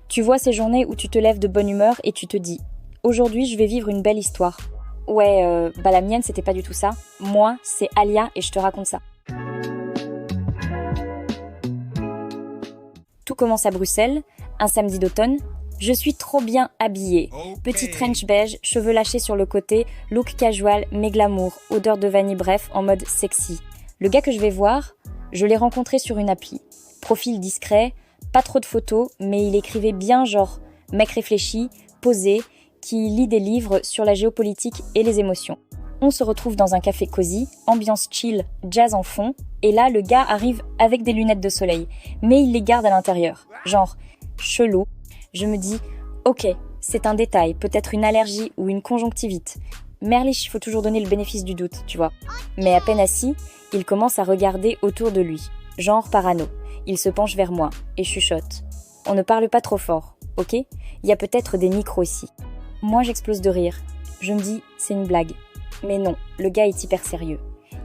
Tu vois ces journées où tu te lèves de bonne humeur et tu te dis « Aujourd'hui, je vais vivre une belle histoire. » Ouais, la mienne, c'était pas du tout ça. Moi, c'est Alia et je te raconte ça. Tout commence à Bruxelles, un samedi d'automne. Je suis trop bien habillée. Petit trench beige, cheveux lâchés sur le côté, look casual, mais glamour, odeur de vanille bref, en mode sexy. Le gars que je vais voir, je l'ai rencontré sur une appli. Profil discret, pas trop de photos, mais il écrivait bien genre mec réfléchi, posé, qui lit des livres sur la géopolitique et les émotions. On se retrouve dans un café cosy, ambiance chill, jazz en fond, et là le gars arrive avec des lunettes de soleil, mais il les garde à l'intérieur. Genre, chelou. Je me dis, ok, c'est un détail, peut-être une allergie ou une conjonctivite. Merlich, il faut toujours donner le bénéfice du doute, tu vois. Mais à peine assis, il commence à regarder autour de lui, genre parano. Il se penche vers moi et chuchote. On ne parle pas trop fort, ok ? Il y a peut-être des micros ici. Moi, j'explose de rire. Je me dis, c'est une blague. Mais non, le gars est hyper sérieux.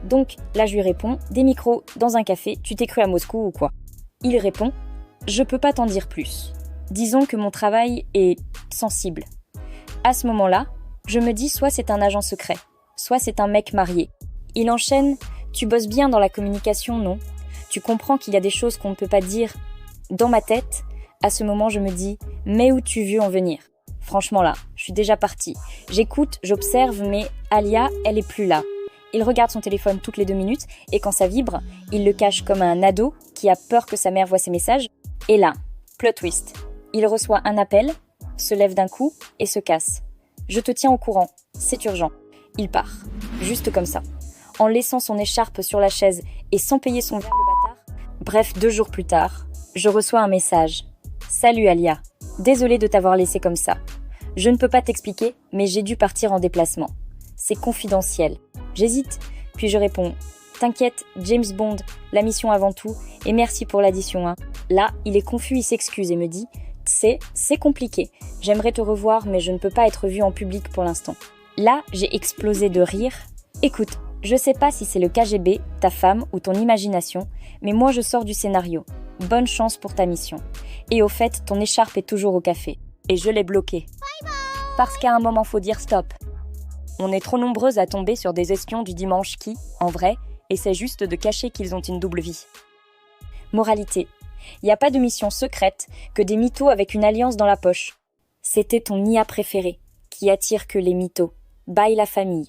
Donc, là, je lui réponds, des micros, dans un café, tu t'es cru à Moscou ou quoi ? Il répond, je peux pas t'en dire plus. Disons que mon travail est sensible. À ce moment-là, je me dis soit c'est un agent secret, soit c'est un mec marié. Il enchaîne, tu bosses bien dans la communication, non ? Tu comprends qu'il y a des choses qu'on ne peut pas dire. Dans ma tête, à ce moment, je me dis, mais où tu veux en venir ? Franchement là, je suis déjà partie. J'écoute, j'observe, mais Alia, elle est plus là. Il regarde son téléphone toutes les 2 minutes et quand ça vibre, il le cache comme un ado qui a peur que sa mère voie ses messages. Et là, plot twist. Il reçoit un appel, se lève d'un coup et se casse. Je te tiens au courant, c'est urgent. Il part, juste comme ça. En laissant son écharpe sur la chaise et sans payer son verre le bâtard. Bref, 2 jours plus tard, je reçois un message. Salut Alia, désolée de t'avoir laissé comme ça. Je ne peux pas t'expliquer, mais j'ai dû partir en déplacement. C'est confidentiel. J'hésite, puis je réponds. T'inquiète, James Bond, la mission avant tout, et merci pour l'addition, hein. Là, il est confus, il s'excuse et me dit « C'est compliqué. J'aimerais te revoir, mais je ne peux pas être vue en public pour l'instant. » Là, j'ai explosé de rire. Écoute, je sais pas si c'est le KGB, ta femme ou ton imagination, mais moi je sors du scénario. Bonne chance pour ta mission. Et au fait, ton écharpe est toujours au café. Et je l'ai bloquée. Parce qu'à un moment, faut dire stop. On est trop nombreuses à tomber sur des espions du dimanche qui, en vrai, essaient juste de cacher qu'ils ont une double vie. Moralité. Il n'y a pas de mission secrète que des mythos avec une alliance dans la poche. C'était ton IA préféré, qui attire que les mythos. Bye la famille.